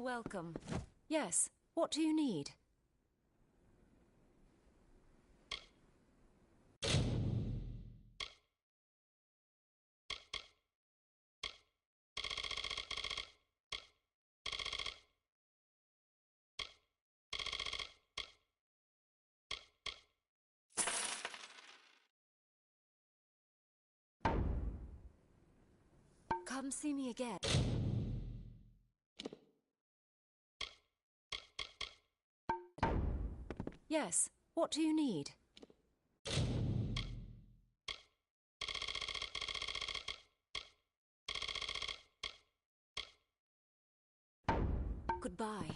Welcome. Yes, what do you need? Come see me again. Yes, what do you need? Goodbye.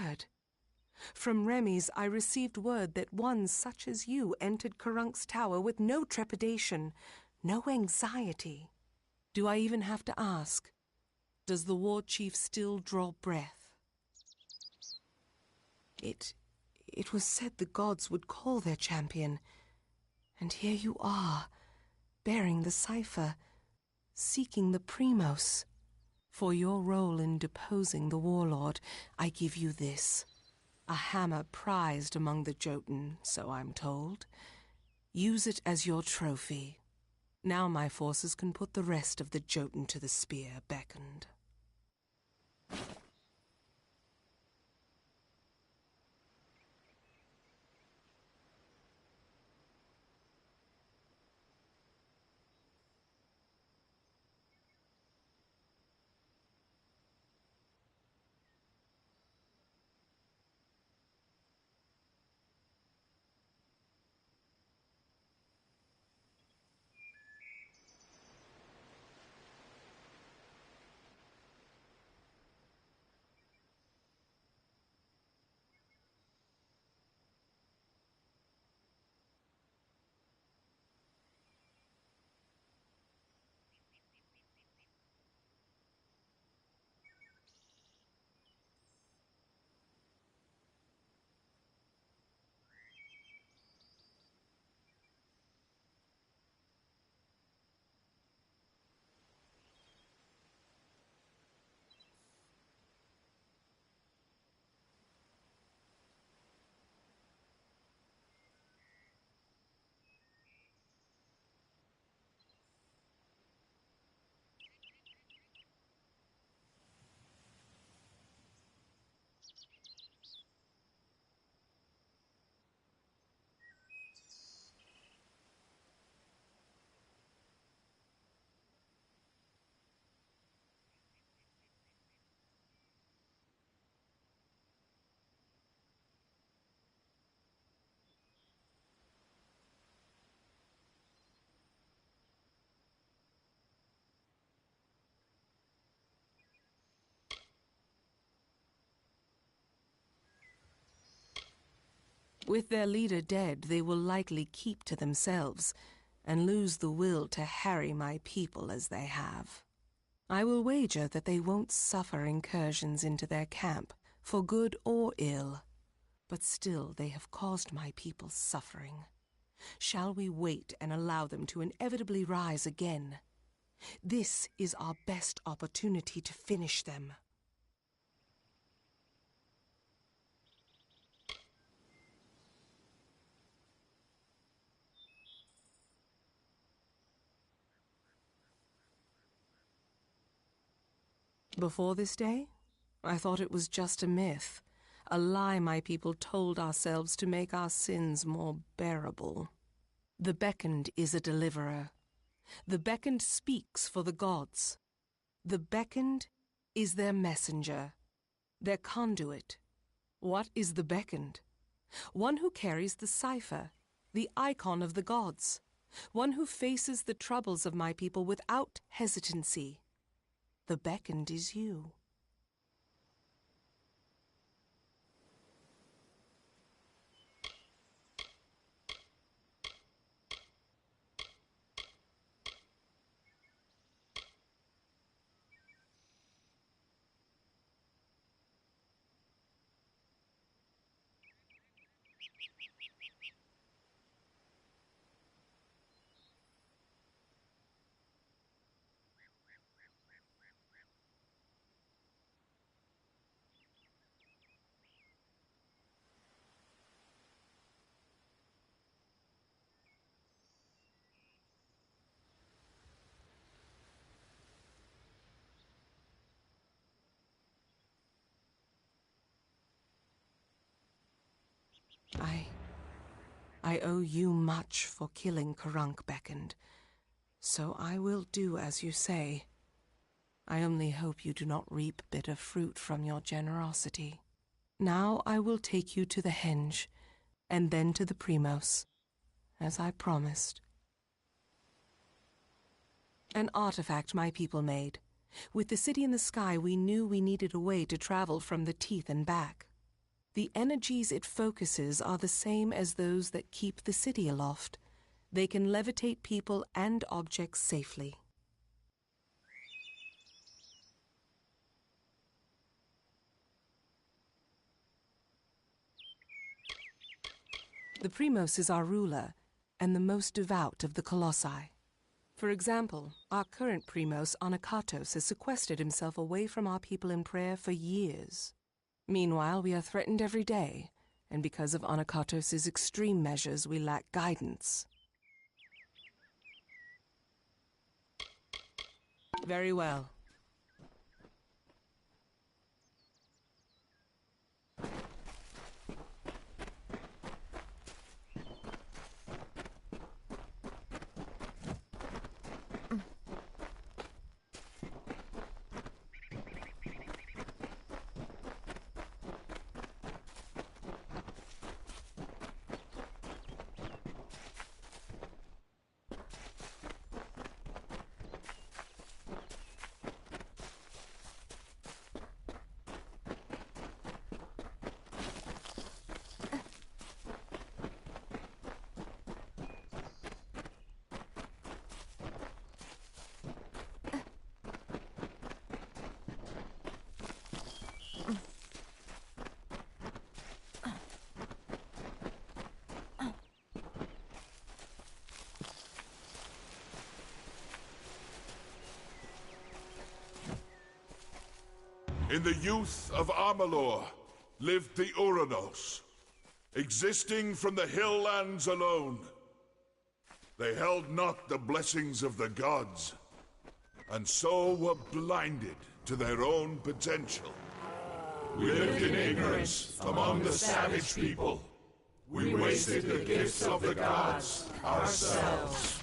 heard. From Remy's I received word that one such as you entered Karunk's tower with no trepidation, no anxiety. Do I even have to ask? Does the war chief still draw breath? It was said the gods would call their champion, and here you are, bearing the cipher, seeking the Primos. For your role in deposing the warlord, I give you this. A hammer prized among the Jotun, so I'm told. Use it as your trophy. Now my forces can put the rest of the Jotun to the spear beckoned. With their leader dead, they will likely keep to themselves and lose the will to harry my people as they have. I will wager that they won't suffer incursions into their camp, for good or ill. But still they have caused my people suffering. Shall we wait and allow them to inevitably rise again? This is our best opportunity to finish them. Before this day, I thought it was just a myth, a lie my people told ourselves to make our sins more bearable. The Beckoned is a deliverer. The Beckoned speaks for the gods. The Beckoned is their messenger, their conduit. What is the Beckoned? One who carries the cipher, the icon of the gods. One who faces the troubles of my people without hesitancy. The Beckoned is you. I owe you much for killing Karunk Beckoned, so I will do as you say. I only hope you do not reap bitter fruit from your generosity. Now I will take you to the Henge, and then to the Primos, as I promised. An artifact my people made. With the city in the sky, we knew we needed a way to travel from the Teeth and back. The energies it focuses are the same as those that keep the city aloft. They can levitate people and objects safely. The Primos is our ruler, and the most devout of the Colossi. For example, our current Primos, Anakatos, has sequestered himself away from our people in prayer for years. Meanwhile, we are threatened every day, and because of Anakatos' extreme measures, we lack guidance. Very well. In the youth of Amalur lived the Uranos, existing from the hill lands alone. They held not the blessings of the gods, and so were blinded to their own potential. We lived in ignorance among the savage people. We wasted the gifts of the gods ourselves.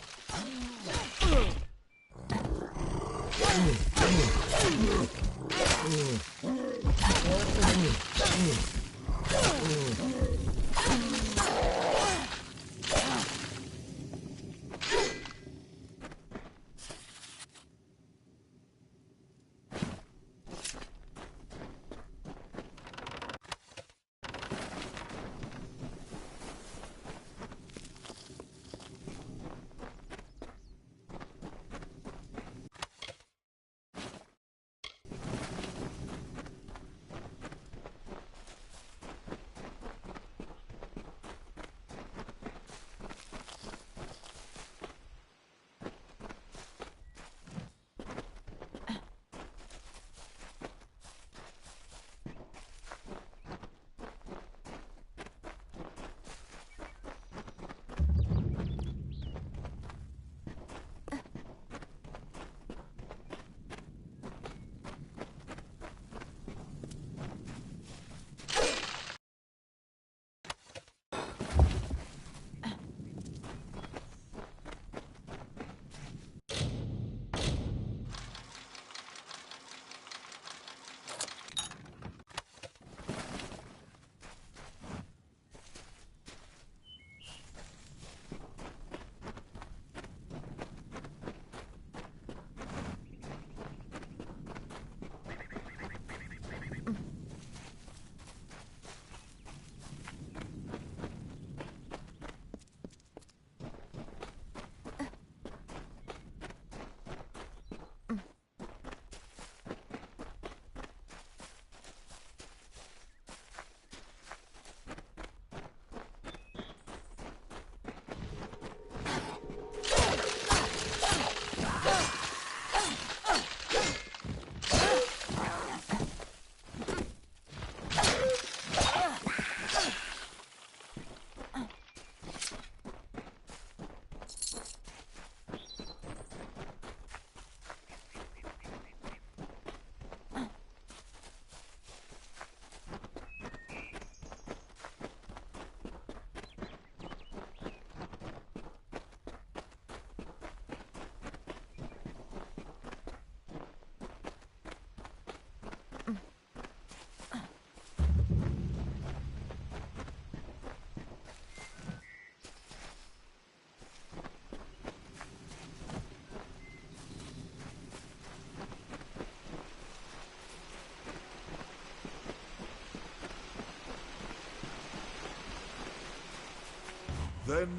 Then,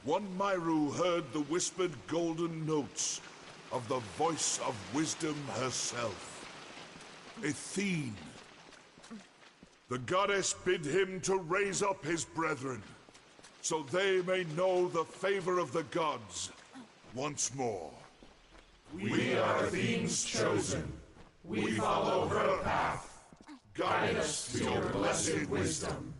one Myru heard the whispered golden notes of the voice of wisdom herself, Athene. The goddess bid him to raise up his brethren, so they may know the favor of the gods once more. We are Athene's chosen. We follow her path. Guide us to your blessed wisdom.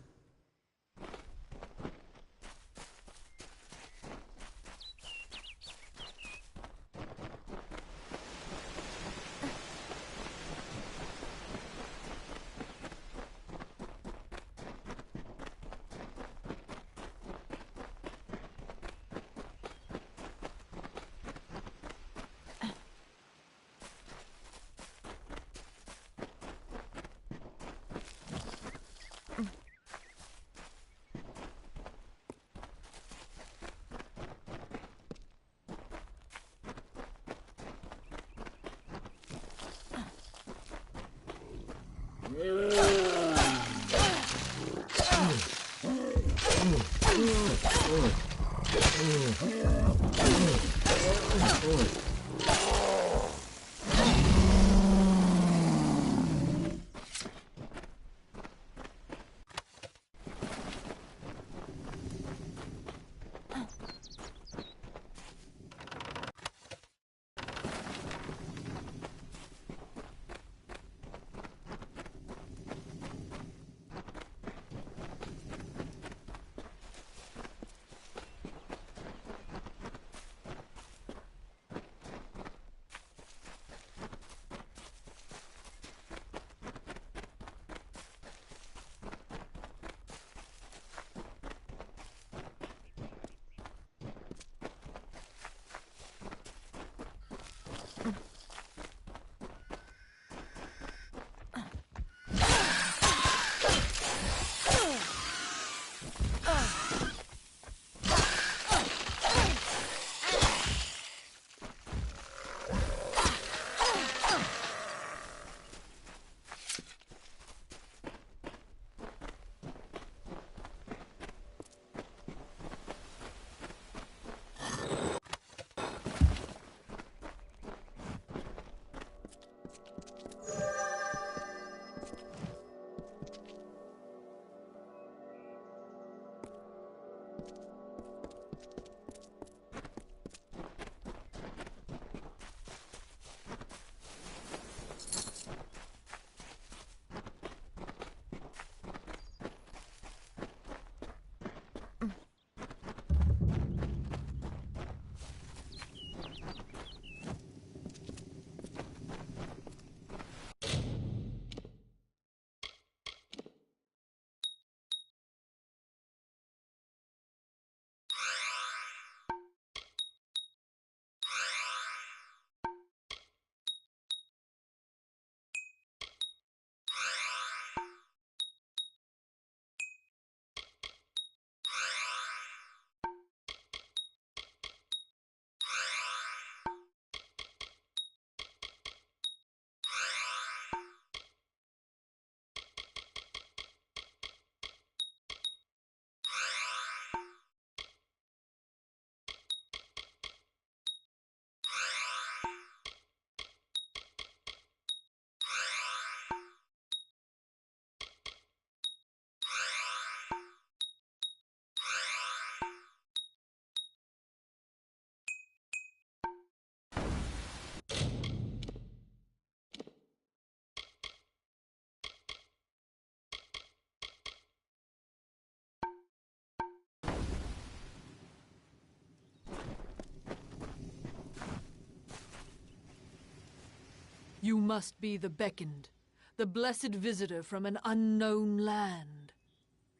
You must be the beckoned, the blessed visitor from an unknown land.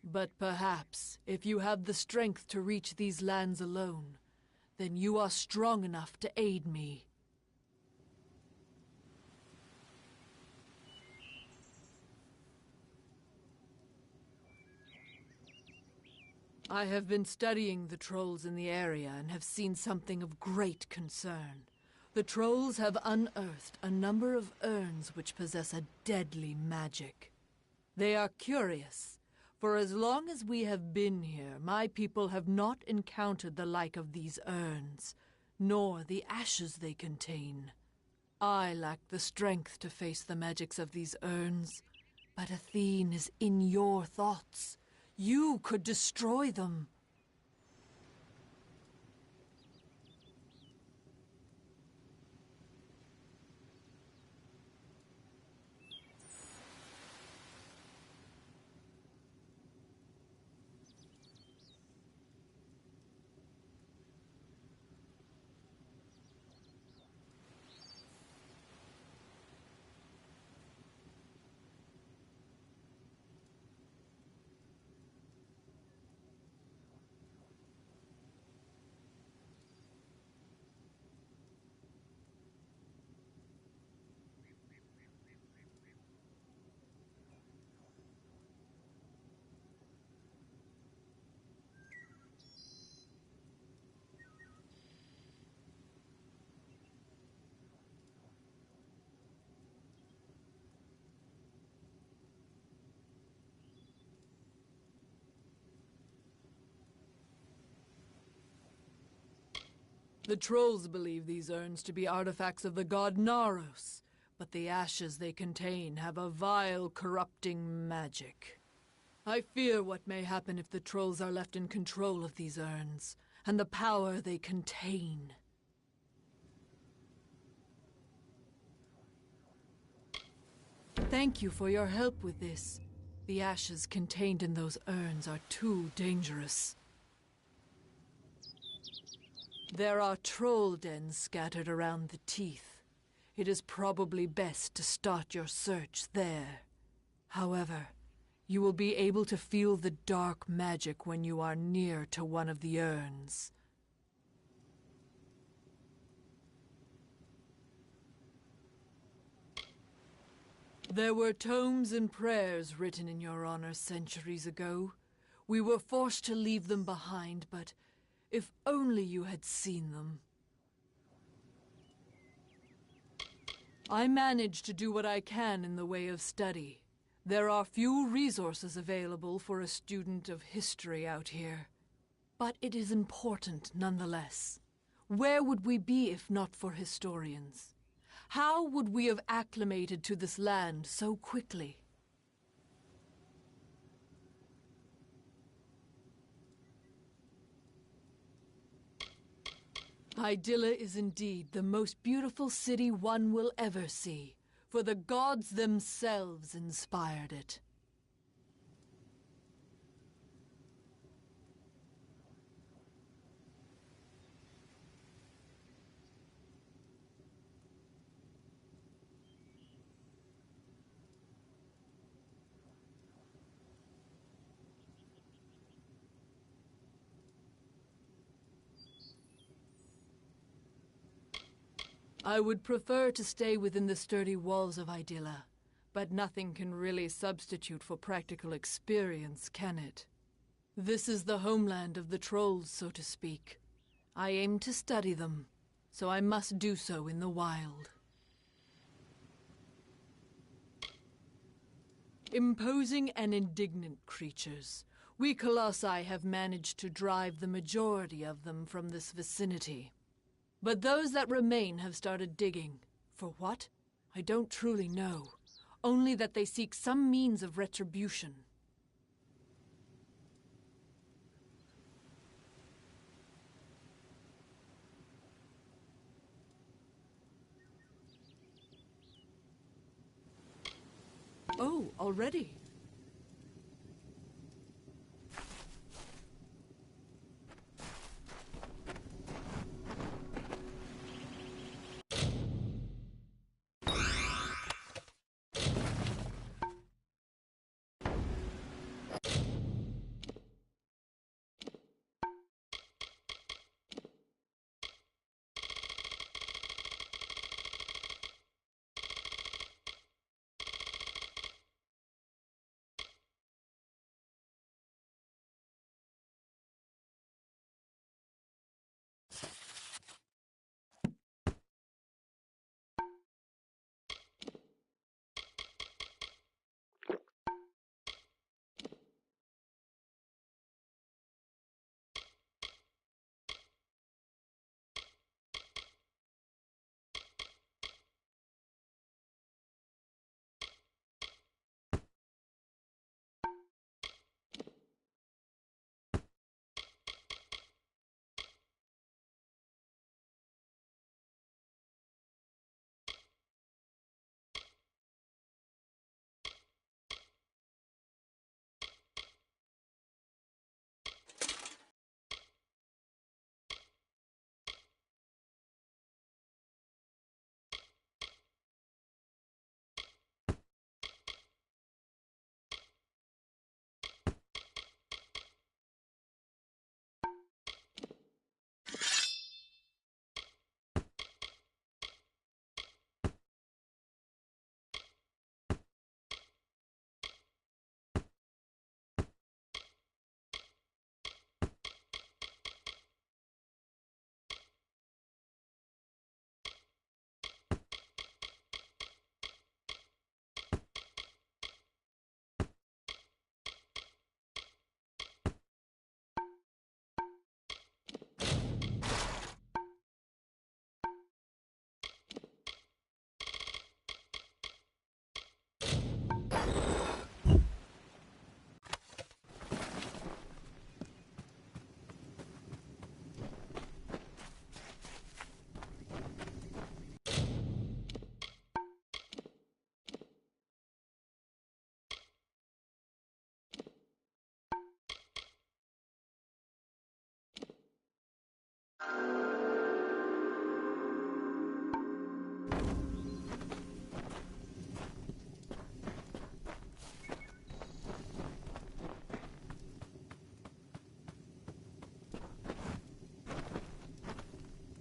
But perhaps, if you have the strength to reach these lands alone, then you are strong enough to aid me. I have been studying the trolls in the area and have seen something of great concern. The trolls have unearthed a number of urns which possess a deadly magic. They are curious, For as long as we have been here, my people have not encountered the like of these urns, nor the ashes they contain. I lack the strength to face the magics of these urns, but Athene is in your thoughts. You could destroy them. The trolls believe these urns to be artifacts of the god Naros, but the ashes they contain have a vile, corrupting magic. I fear what may happen if the trolls are left in control of these urns, and the power they contain. Thank you for your help with this. The ashes contained in those urns are too dangerous. There are troll dens scattered around the teeth. It is probably best to start your search there. However, you will be able to feel the dark magic when you are near to one of the urns. There were tomes and prayers written in your honor centuries ago. We were forced to leave them behind, but if only you had seen them. I managed to do what I can in the way of study. There are few resources available for a student of history out here. But it is important nonetheless. Where would we be if not for historians? How would we have acclimated to this land so quickly? Idylla is indeed the most beautiful city one will ever see, for the gods themselves inspired it. I would prefer to stay within the sturdy walls of Idylla, but nothing can really substitute for practical experience, can it? This is the homeland of the trolls, so to speak. I aim to study them, so I must do so in the wild. Imposing and indignant creatures, we Colossi have managed to drive the majority of them from this vicinity. But those that remain have started digging. For what? I don't truly know. Only that they seek some means of retribution. Oh, already?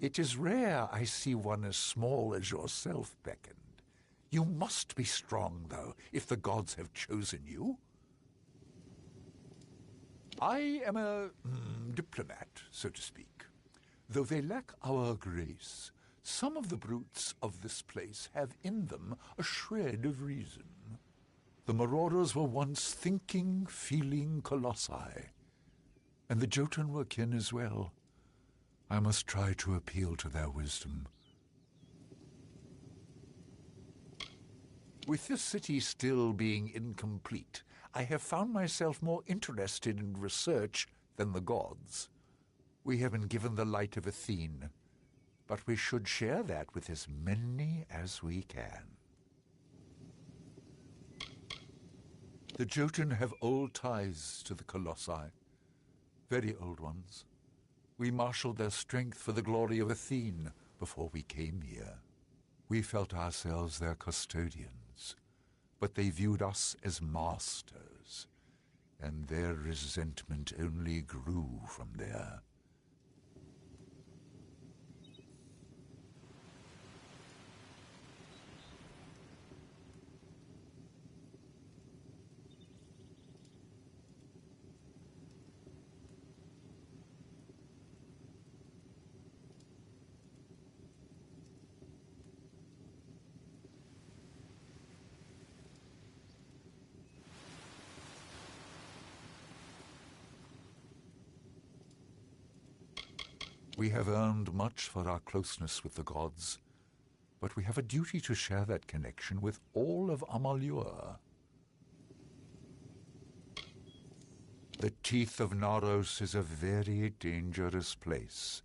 It is rare I see one as small as yourself, Beckoned. You must be strong, though, if the gods have chosen you. I am a diplomat, so to speak. Though they lack our grace, some of the brutes of this place have in them a shred of reason. The marauders were once thinking, feeling colossi, and the Jotun were kin as well. I must try to appeal to their wisdom. With this city still being incomplete, I have found myself more interested in research than the gods. We have been given the light of Athene, but we should share that with as many as we can. The Jotun have old ties to the Colossi, very old ones. We marshaled their strength for the glory of Athene before we came here. We felt ourselves their custodians, but they viewed us as masters, and their resentment only grew from there. We have earned much for our closeness with the gods, but we have a duty to share that connection with all of Amalur. The Teeth of Naros is a very dangerous place.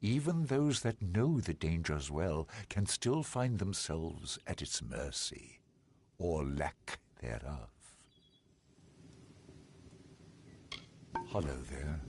Even those that know the dangers well can still find themselves at its mercy, or lack thereof. Hello there.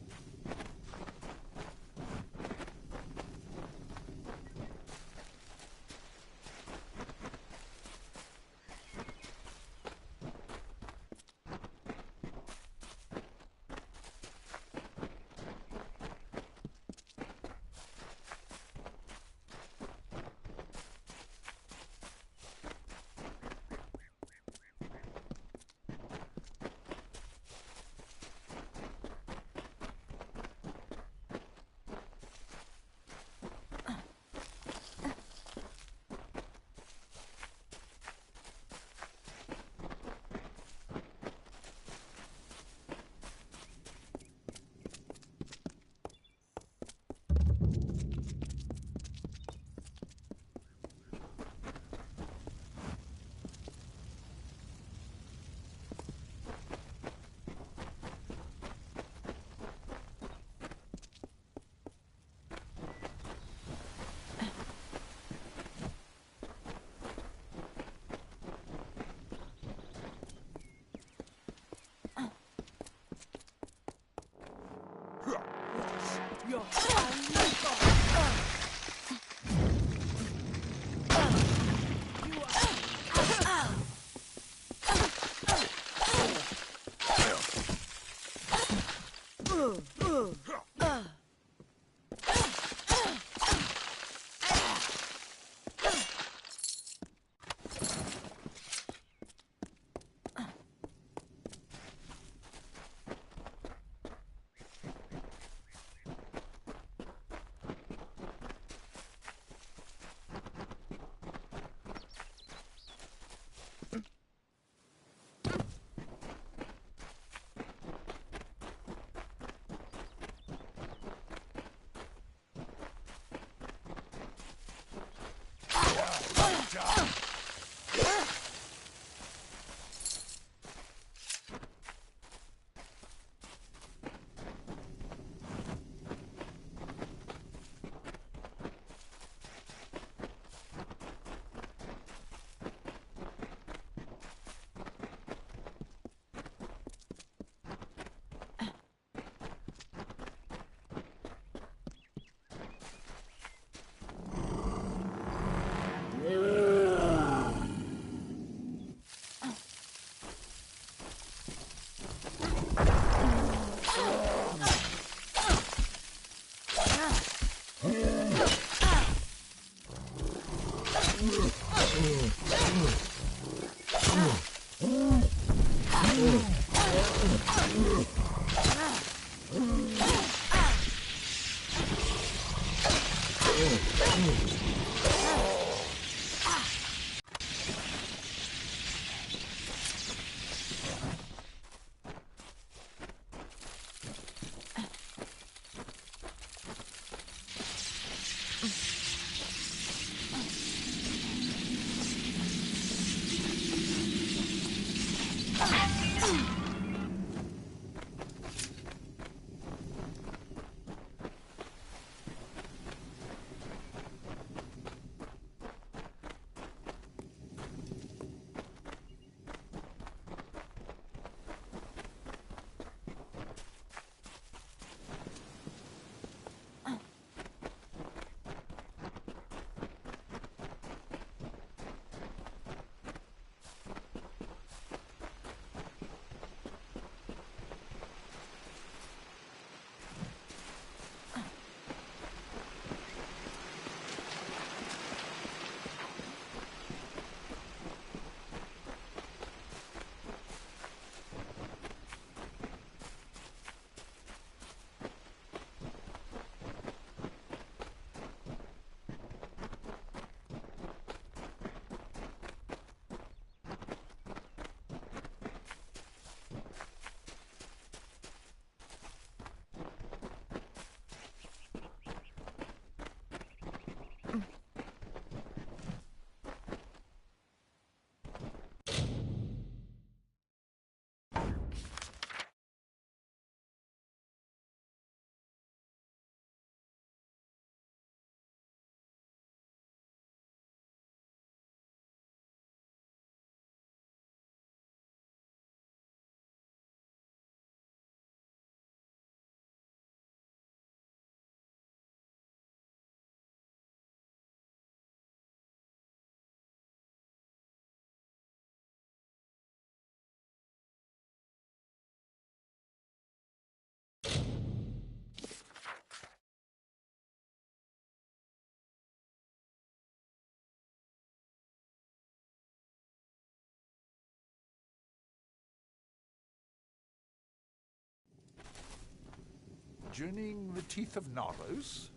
Journeying the teeth of Naros?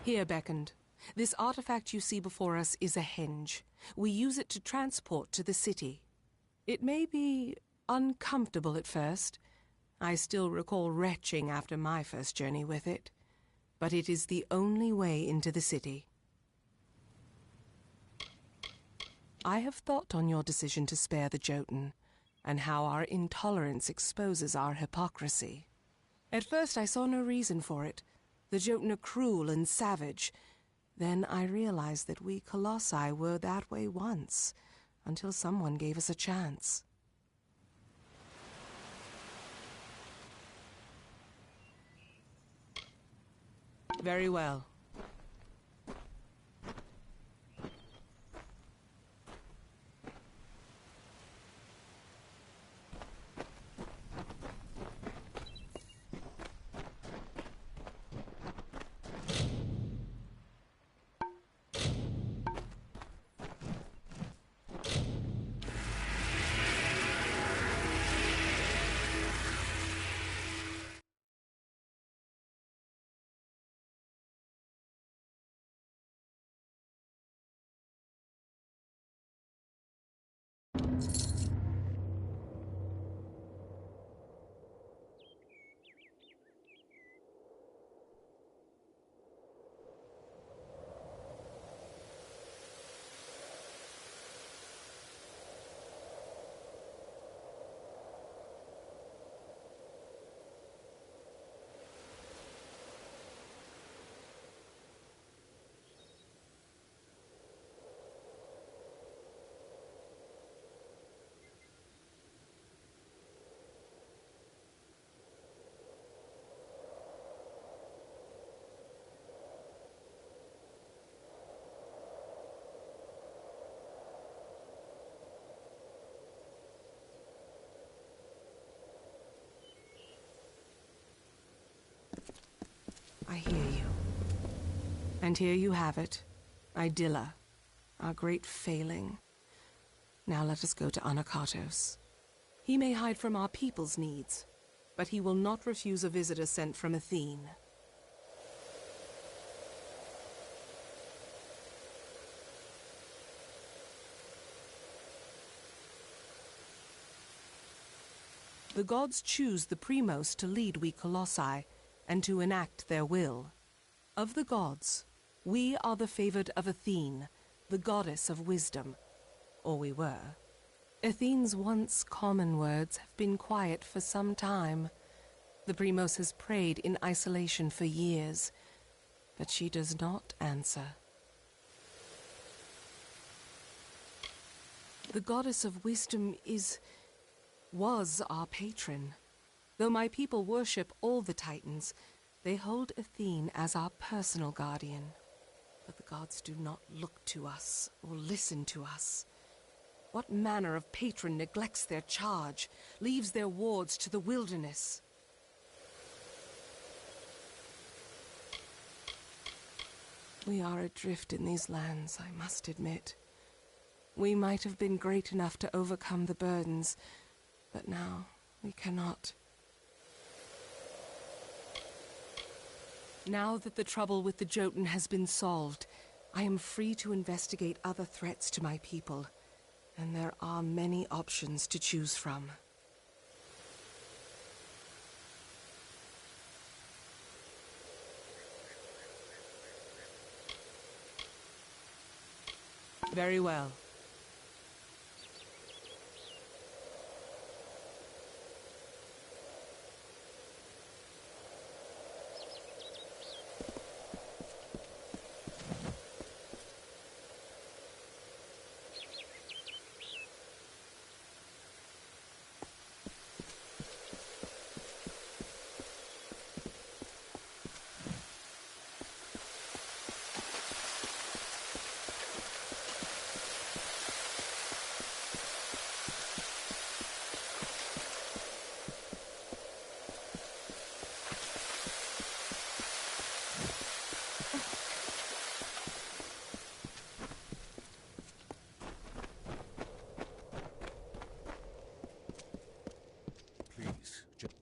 Here, beckoned. This artifact you see before us is a henge. We use it to transport to the city. It may be uncomfortable at first. I still recall retching after my first journey with it. But it is the only way into the city. I have thought on your decision to spare the Jotun, and how our intolerance exposes our hypocrisy. At first I saw no reason for it. The Jotun are cruel and savage. Then I realized that we Colossi were that way once, until someone gave us a chance. Very well. I hear you. And here you have it. Idylla, our great failing. Now let us go to Anakatos. He may hide from our people's needs, but he will not refuse a visitor sent from Athene. The gods choose the Primos to lead we Colossi, and to enact their will. Of the gods, we are the favored of Athene, the goddess of wisdom. Or we were. Athene's once common words have been quiet for some time. The Primos has prayed in isolation for years, but she does not answer. The goddess of wisdom was our patron. Though my people worship all the Titans, they hold Athene as our personal guardian. But the gods do not look to us or listen to us. What manner of patron neglects their charge, leaves their wards to the wilderness? We are adrift in these lands, I must admit. We might have been great enough to overcome the burdens, but now we cannot. Now that the trouble with the Jotun has been solved, I am free to investigate other threats to my people, and there are many options to choose from. Very well.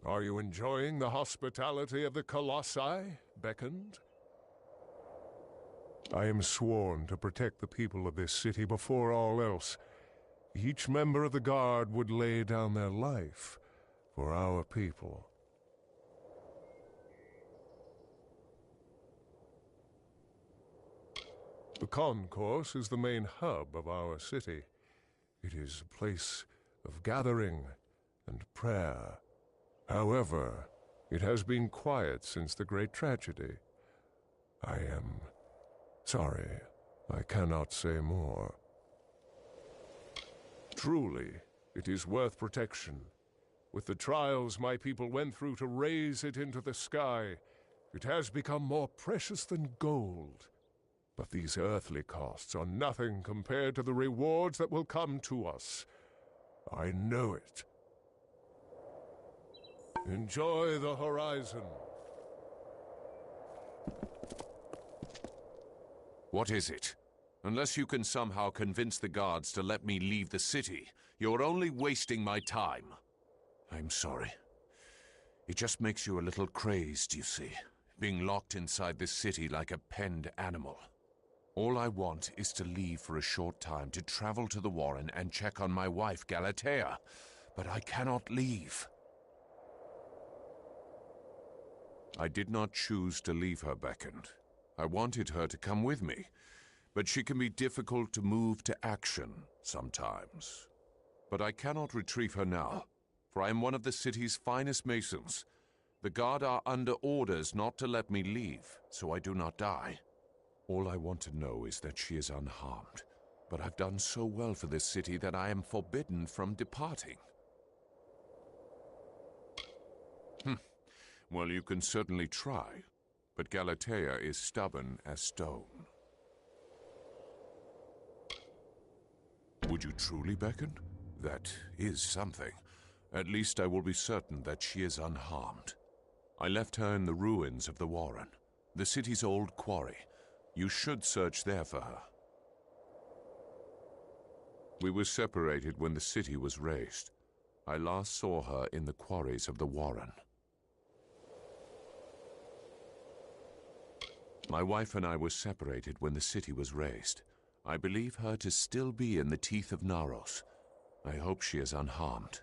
Are you enjoying the hospitality of the Colossi, beckoned? I am sworn to protect the people of this city before all else. Each member of the Guard would lay down their life for our people. The concourse is the main hub of our city. It is a place of gathering and prayer. However, it has been quiet since the great tragedy. I am sorry, I cannot say more. Truly, it is worth protection. With the trials my people went through to raise it into the sky, it has become more precious than gold. But these earthly costs are nothing compared to the rewards that will come to us. I know it. Enjoy the horizon. What is it? Unless you can somehow convince the guards to let me leave the city, you're only wasting my time. I'm sorry. It just makes you a little crazed, you see, being locked inside this city like a penned animal. All I want is to leave for a short time to travel to the Warren and check on my wife, Galatea. But I cannot leave. I did not choose to leave her, Beckoned. I wanted her to come with me, but she can be difficult to move to action sometimes. But I cannot retrieve her now, for I am one of the city's finest masons. The guard are under orders not to let me leave, so I do not die. All I want to know is that she is unharmed, but I've done so well for this city that I am forbidden from departing. Well, you can certainly try, but Galatea is stubborn as stone. Would you truly beckon? That is something. At least I will be certain that she is unharmed. I left her in the ruins of the Warren, the city's old quarry. You should search there for her. We were separated when the city was razed. I last saw her in the quarries of the Warren. My wife and I were separated when the city was razed. I believe her to still be in the teeth of Naros. I hope she is unharmed.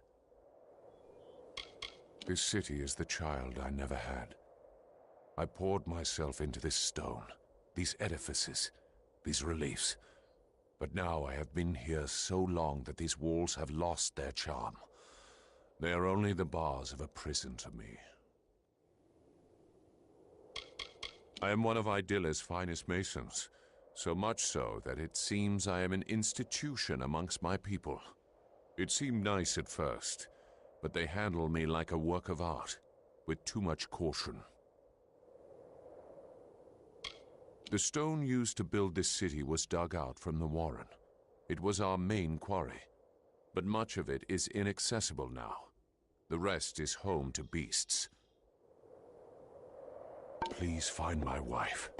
This city is the child I never had. I poured myself into this stone, these edifices, these reliefs. But now I have been here so long that these walls have lost their charm. They are only the bars of a prison to me. I am one of Idila's finest masons, so much so that it seems I am an institution amongst my people. It seemed nice at first, but they handle me like a work of art, with too much caution. The stone used to build this city was dug out from the Warren. It was our main quarry, but much of it is inaccessible now. The rest is home to beasts. Please find my wife.